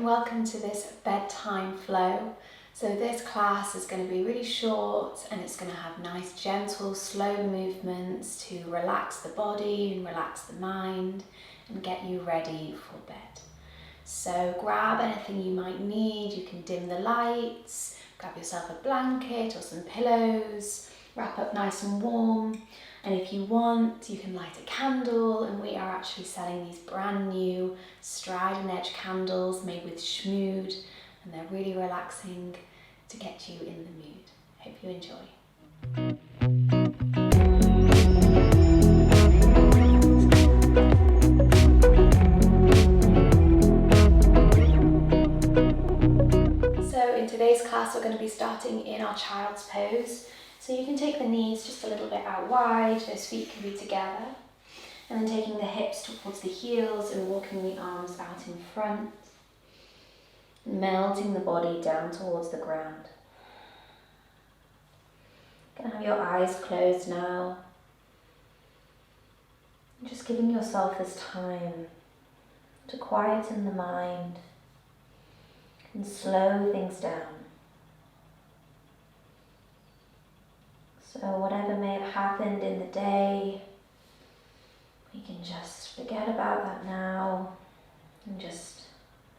and welcome to this Bedtime Flow. So this class is going to be really short and it's going to have nice gentle slow movements to relax the body and relax the mind and get you ready for bed. So grab anything you might need. You can dim the lights, grab yourself a blanket or some pillows, wrap up nice and warm. And if you want, you can light a candle, and we are actually selling these brand new stride and edge candles made with Shmood, and they're really relaxing to get you in the mood. Hope you enjoy. So in today's class, we're going to be starting in our child's pose. So you can take the knees just a little bit out wide, those feet can be together. And then taking the hips towards the heels and walking the arms out in front. Melting the body down towards the ground. You can have your eyes closed now. Just giving yourself this time to quieten the mind and slow things down. So whatever may have happened in the day, we can just forget about that now and just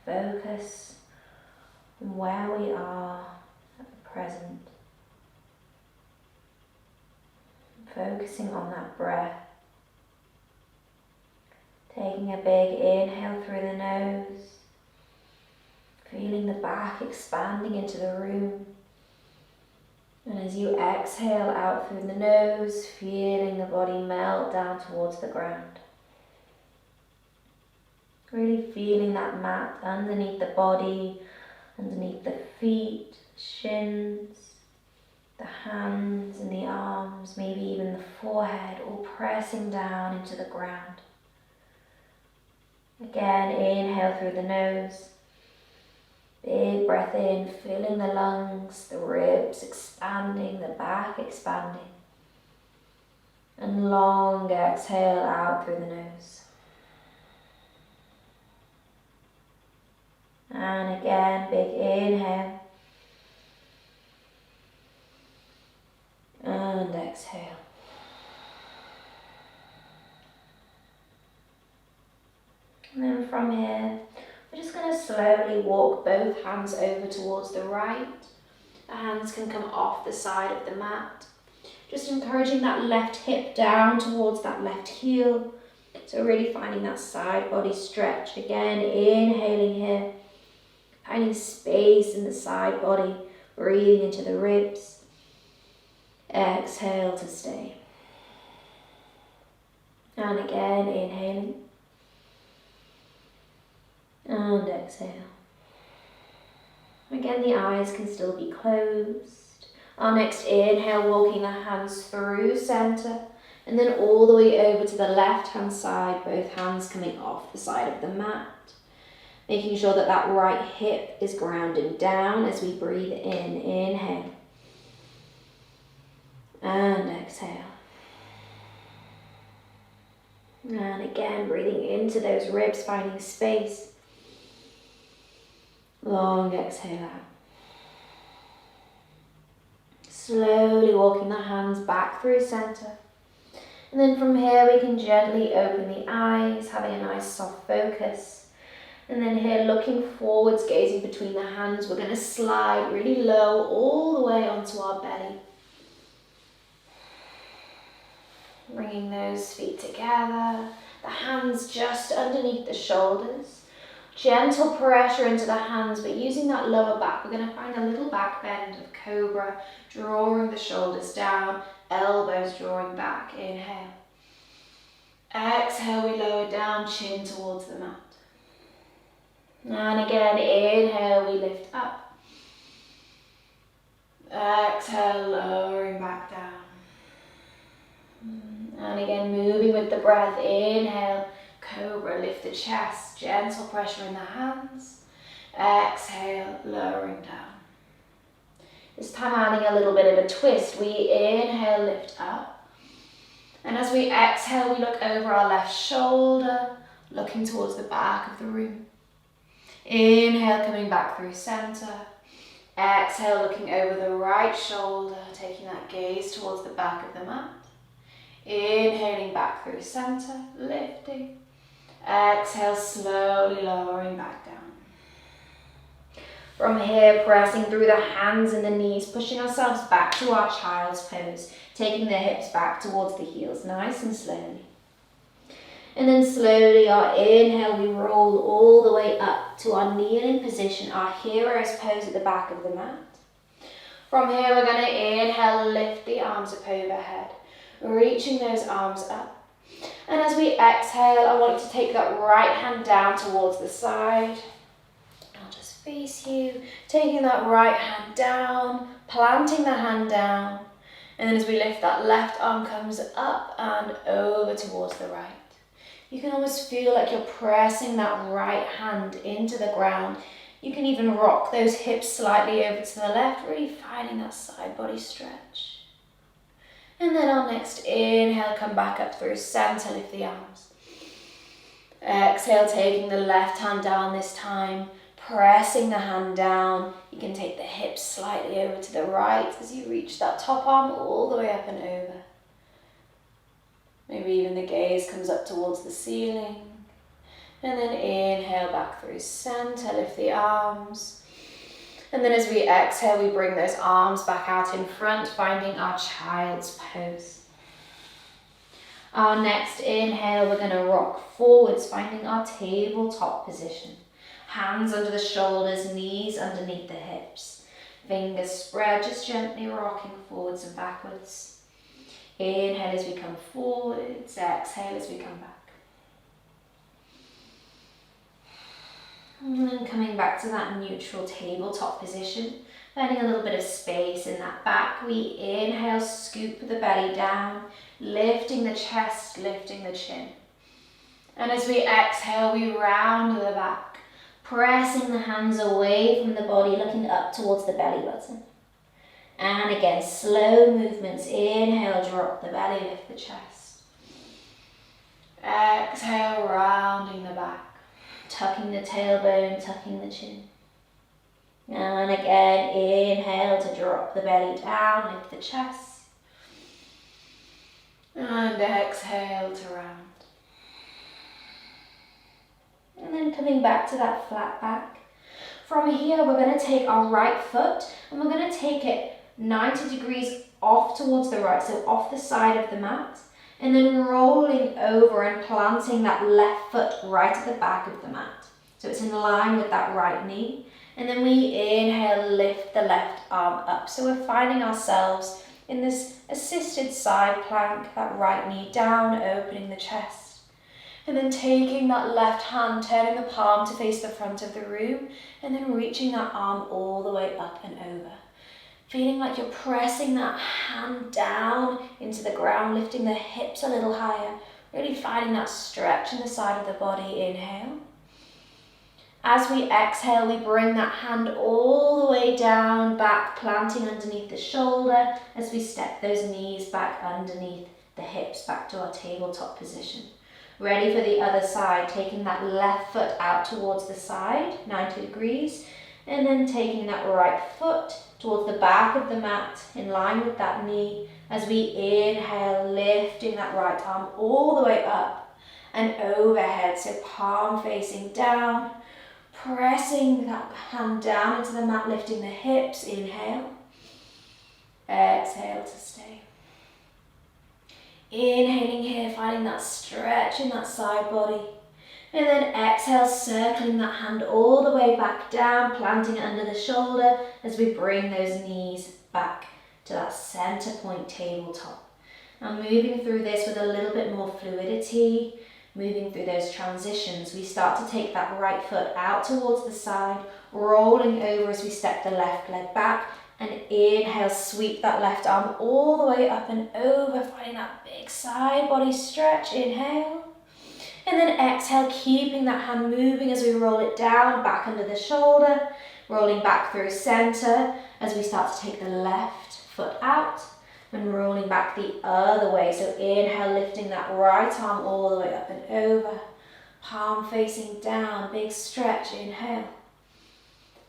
focus on where we are at the present. Focusing on that breath. Taking a big inhale through the nose. Feeling the back expanding into the room. And as you exhale out through the nose, feeling the body melt down towards the ground. Really feeling that mat underneath the body, underneath the feet, shins, the hands and the arms, maybe even the forehead, all pressing down into the ground. Again, inhale through the nose. Big breath in, filling the lungs, the ribs expanding, the back expanding. And long exhale out through the nose. And again, big inhale. And exhale. And then from here, we're just going to slowly walk both hands over towards the right. The hands can come off the side of the mat. Just encouraging that left hip down towards that left heel. So really finding that side body stretch. Again, inhaling here. Finding space in the side body. Breathing into the ribs. Exhale to stay. And again, inhaling. And exhale. Again, the eyes can still be closed. Our next inhale, walking the hands through center and then all the way over to the left hand side, both hands coming off the side of the mat. Making sure that that right hip is grounding down as we breathe in. Inhale. And exhale. And again, breathing into those ribs, finding space. Long exhale out. Slowly walking the hands back through center. And then from here we can gently open the eyes, having a nice soft focus. And then here looking forwards, gazing between the hands, we're going to slide really low all the way onto our belly. Bringing those feet together, the hands just underneath the shoulders. Gentle pressure into the hands, but using that lower back, we're going to find a little back bend of cobra, drawing the shoulders down, elbows drawing back. Inhale. Exhale, we lower down, chin towards the mat. And again, inhale, we lift up. Exhale, lowering back down. And again, moving with the breath. Inhale. Cobra, lift the chest, gentle pressure in the hands. Exhale, lowering down. This time adding a little bit of a twist. We inhale, lift up. And as we exhale, we look over our left shoulder, looking towards the back of the room. Inhale, coming back through center. Exhale, looking over the right shoulder, taking that gaze towards the back of the mat. Inhaling back through center, lifting. Exhale, slowly lowering back down. From here, pressing through the hands and the knees, pushing ourselves back to our child's pose, taking the hips back towards the heels, nice and slowly. And then slowly, our inhale, we roll all the way up to our kneeling position, our hero's pose at the back of the mat. From here, we're going to inhale, lift the arms up overhead, reaching those arms up. And as we exhale, I want you to take that right hand down towards the side. I'll just face you, taking that right hand down, planting the hand down. And then as we lift, that left arm comes up and over towards the right. You can almost feel like you're pressing that right hand into the ground. You can even rock those hips slightly over to the left, really finding that side body stretch. And then our next inhale, come back up through center, lift the arms. Exhale, taking the left hand down this time, pressing the hand down. You can take the hips slightly over to the right as you reach that top arm all the way up and over. Maybe even the gaze comes up towards the ceiling. And then inhale back through center, lift the arms. And then as we exhale, we bring those arms back out in front, finding our child's pose. Our next inhale, we're going to rock forwards, finding our tabletop position. Hands under the shoulders, knees underneath the hips. Fingers spread, just gently rocking forwards and backwards. Inhale as we come forwards, exhale as we come back. And then coming back to that neutral tabletop position, finding a little bit of space in that back. We inhale, scoop the belly down, lifting the chest, lifting the chin. And as we exhale, we round the back, pressing the hands away from the body, looking up towards the belly button. And again, slow movements. Inhale, drop the belly, lift the chest. Exhale, rounding the back, tucking the tailbone, tucking the chin. And again, inhale to drop the belly down, lift the chest. And exhale to round. And then coming back to that flat back. From here, we're going to take our right foot and we're going to take it 90 degrees off towards the right, so off the side of the mat, and then rolling over and planting that left foot right at the back of the mat. So it's in line with that right knee. And then we inhale, lift the left arm up. So we're finding ourselves in this assisted side plank, that right knee down, opening the chest. And then taking that left hand, turning the palm to face the front of the room, and then reaching that arm all the way up and over. Feeling like you're pressing that hand down into the ground, lifting the hips a little higher, really finding that stretch in the side of the body. Inhale. As we exhale, we bring that hand all the way down, back, planting underneath the shoulder as we step those knees back underneath the hips, back to our tabletop position. Ready for the other side, taking that left foot out towards the side, 90 degrees, and then taking that right foot towards the back of the mat, in line with that knee, as we inhale, lifting that right arm all the way up and overhead, so palm facing down, pressing that hand down into the mat, lifting the hips. Inhale, exhale to stay. Inhaling here, finding that stretch in that side body. And then exhale, circling that hand all the way back down, planting it under the shoulder as we bring those knees back to that center point tabletop. Now moving through this with a little bit more fluidity, moving through those transitions, we start to take that right foot out towards the side, rolling over as we step the left leg back, and inhale, sweep that left arm all the way up and over, finding that big side body stretch. Inhale. And then exhale, keeping that hand moving as we roll it down, back under the shoulder, rolling back through center as we start to take the left foot out and rolling back the other way. So inhale, lifting that right arm all the way up and over, palm facing down, big stretch, inhale.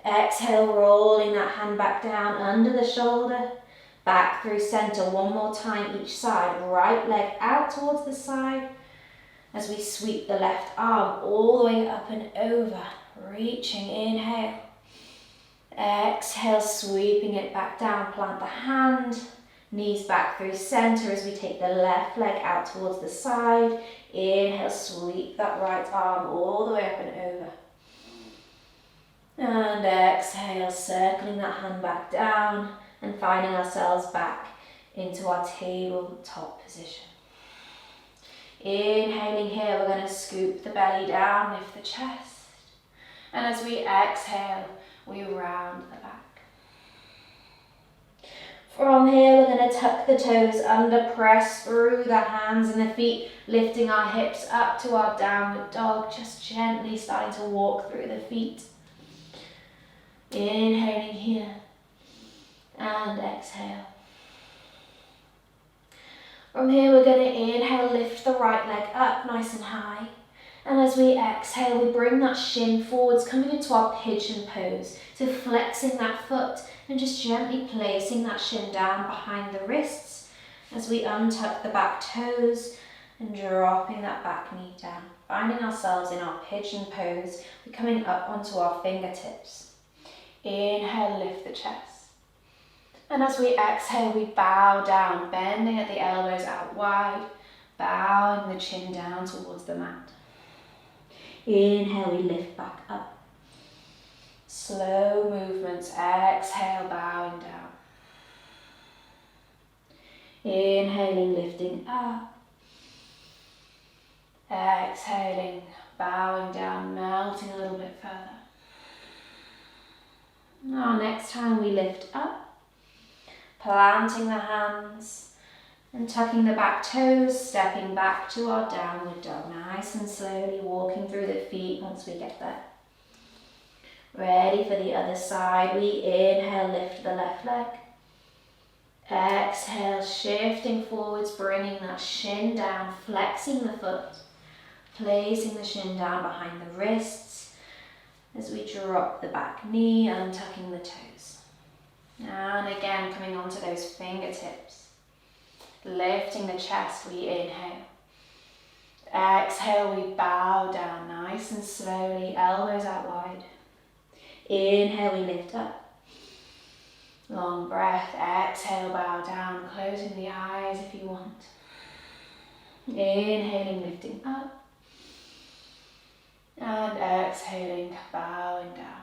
Exhale, rolling that hand back down under the shoulder, back through center, one more time each side. Right leg out towards the side as we sweep the left arm all the way up and over, reaching, inhale. Exhale, sweeping it back down, plant the hand, knees back through center as we take the left leg out towards the side. Inhale, sweep that right arm all the way up and over. And exhale, circling that hand back down and finding ourselves back into our tabletop position. Inhaling here, we're going to scoop the belly down, lift the chest. And as we exhale, we round the back. From here, we're going to tuck the toes under, press through the hands and the feet, lifting our hips up to our downward dog, just gently starting to walk through the feet. Inhaling here and exhale. From here, we're going to inhale, lift the right leg up nice and high. And as we exhale, we bring that shin forwards, coming into our pigeon pose. So flexing that foot and just gently placing that shin down behind the wrists as we untuck the back toes and dropping that back knee down. Finding ourselves in our pigeon pose, we're coming up onto our fingertips. Inhale, lift the chest. And as we exhale, we bow down, bending at the elbows out wide, bowing the chin down towards the mat. Inhale, we lift back up. Slow movements, exhale, bowing down. Inhaling, lifting up. Exhaling, bowing down, melting a little bit further. Now, next time we lift up, planting the hands and tucking the back toes, stepping back to our downward dog. Nice and slowly walking through the feet once we get there. Ready for the other side. We inhale, lift the left leg. Exhale, shifting forwards, bringing that shin down, flexing the foot, placing the shin down behind the wrists as we drop the back knee, untucking the toes. And again, coming onto those fingertips. Lifting the chest, we inhale. Exhale, we bow down nice and slowly, elbows out wide. Inhale, we lift up. Long breath, exhale, bow down, closing the eyes if you want. Inhaling, lifting up. And exhaling, bowing down.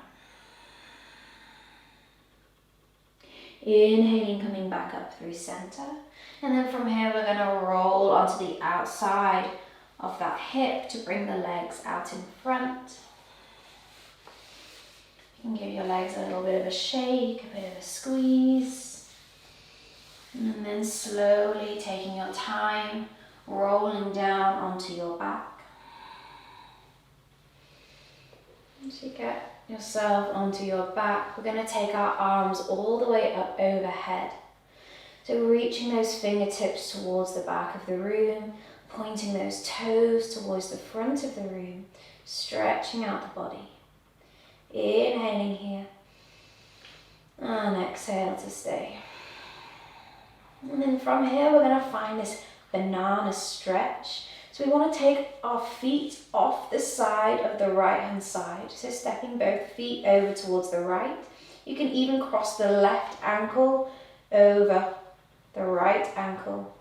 Inhaling, coming back up through center. And then from here, we're going to roll onto the outside of that hip to bring the legs out in front. You can give your legs a little bit of a shake, a bit of a squeeze. And then slowly taking your time, rolling down onto your back. As you get yourself onto your back, we're going to take our arms all the way up overhead. So reaching those fingertips towards the back of the room, pointing those toes towards the front of the room, stretching out the body. Inhaling here, and exhale to stay. And then from here, we're going to find this banana stretch. So we want to take our feet off the side of the right hand side. So stepping both feet over towards the right. You can even cross the left ankle over the right ankle.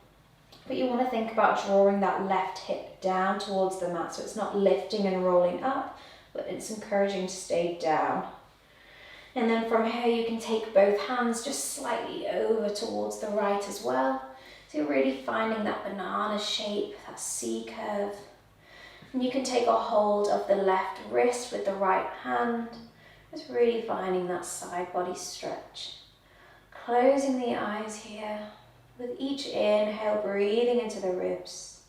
But you want to think about drawing that left hip down towards the mat. So it's not lifting and rolling up, but it's encouraging to stay down. And then from here, you can take both hands just slightly over towards the right as well. So you're really finding that banana shape, that C curve. And you can take a hold of the left wrist with the right hand. Just really finding that side body stretch. Closing the eyes here. With each inhale, breathing into the ribs.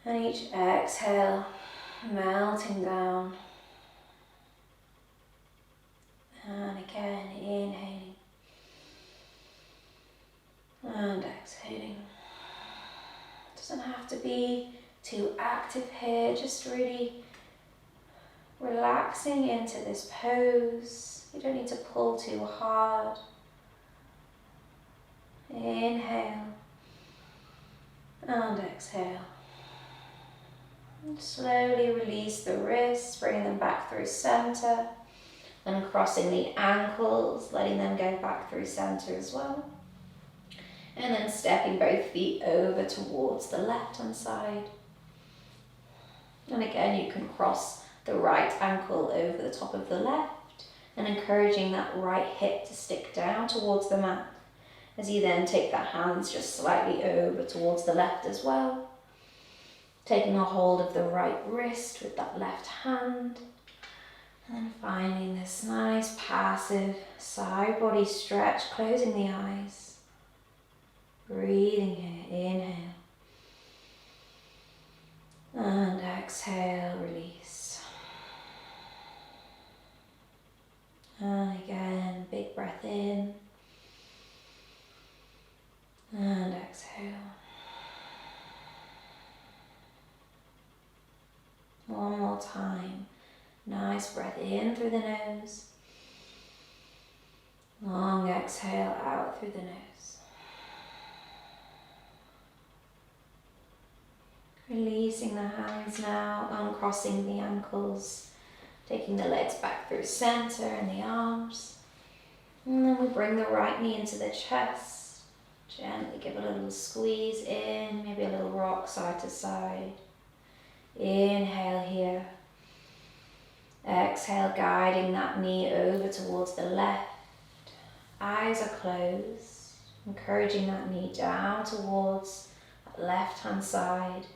And each exhale, melting down. And again, inhaling. And exhaling. Doesn't have to be too active here, just really relaxing into this pose. You don't need to pull too hard. Inhale and exhale. And slowly release the wrists, bringing them back through center, and crossing the ankles, letting them go back through center as well. And then stepping both feet over towards the left hand side. And again, you can cross the right ankle over the top of the left, and encouraging that right hip to stick down towards the mat, as you then take the hands just slightly over towards the left as well. Taking a hold of the right wrist with that left hand. And then finding this nice passive side body stretch, closing the eyes. Breathing here, inhale. And exhale, release. And again, big breath in. And exhale. One more time. Nice breath in through the nose. Long exhale out through the nose. Releasing the hands now, uncrossing the ankles, taking the legs back through center and the arms. And then we bring the right knee into the chest. Gently give a little squeeze in, maybe a little rock side to side. Inhale here. Exhale, guiding that knee over towards the left. Eyes are closed, encouraging that knee down towards that left hand side.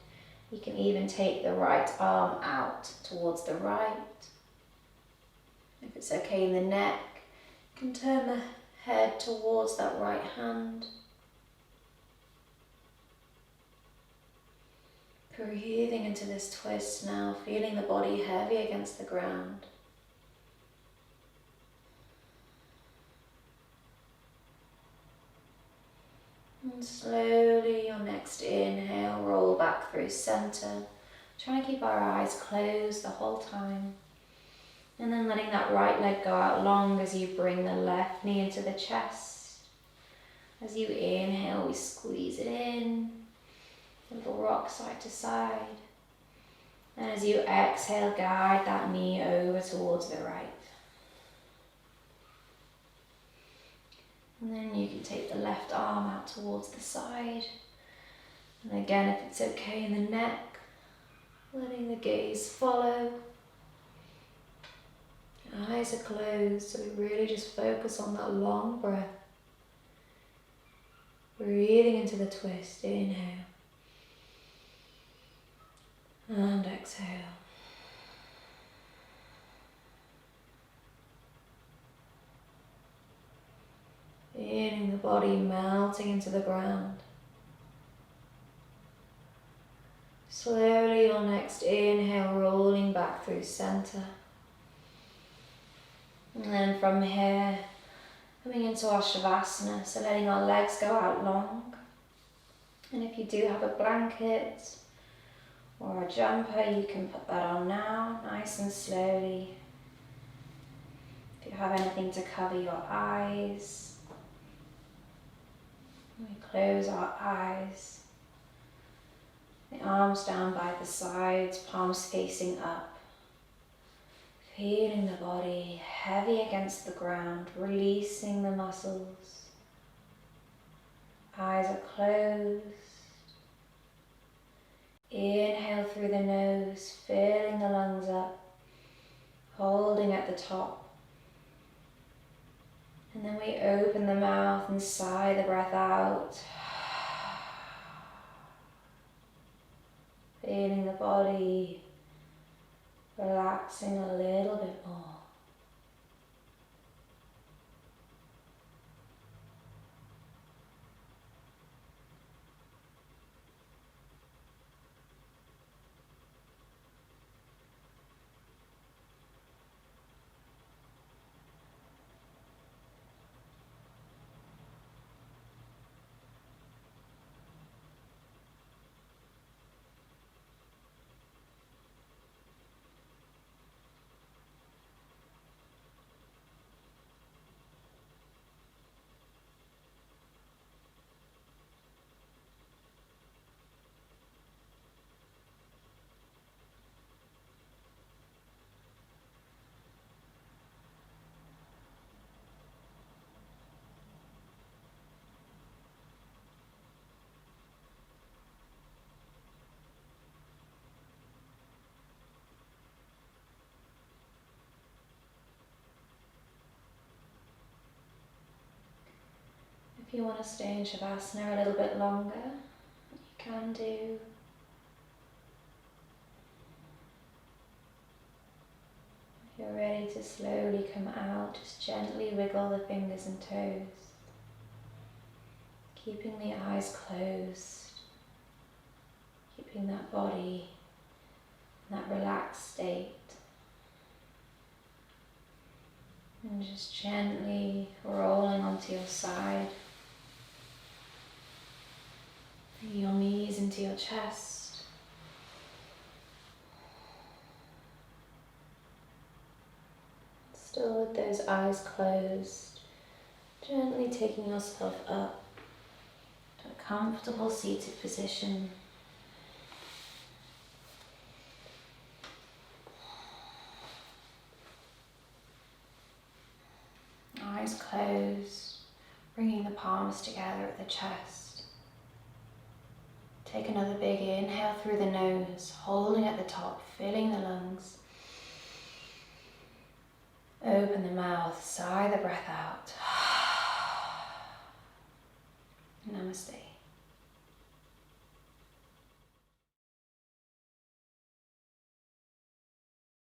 You can even take the right arm out towards the right. If it's okay in the neck, you can turn the head towards that right hand. Breathing into this twist now, feeling the body heavy against the ground. And slowly, your next inhale, roll back through center. Trying to keep our eyes closed the whole time. And then letting that right leg go out long as you bring the left knee into the chest. As you inhale, we squeeze it in. A little rock side to side. And as you exhale, guide that knee over towards the right. And then you can take the left arm out towards the side. And again, if it's okay in the neck, letting the gaze follow. Eyes are closed, so we really just focus on that long breath. Breathing into the twist, inhale. And exhale. Feeling the body melting into the ground. Slowly your next inhale, rolling back through center. And then from here, coming into our Shavasana, so letting our legs go out long. And if you do have a blanket or a jumper, you can put that on now, nice and slowly. If you have anything to cover your eyes, we close our eyes. The arms down by the sides, palms facing up. Feeling the body heavy against the ground, releasing the muscles. Eyes are closed. Inhale through the nose, filling the lungs up, holding at the top. And then we open the mouth and sigh the breath out. Feeling the body relaxing a little bit more. If you want to stay in Shavasana a little bit longer, you can do. If you're ready to slowly come out, just gently wiggle the fingers and toes, keeping the eyes closed, keeping that body in that relaxed state. And just gently rolling onto your side. Bring your knees into your chest. Still with those eyes closed, gently taking yourself up to a comfortable seated position. Eyes closed, bringing the palms together at the chest. Take another big inhale through the nose, holding at the top, filling the lungs. Open the mouth, sigh the breath out. Namaste.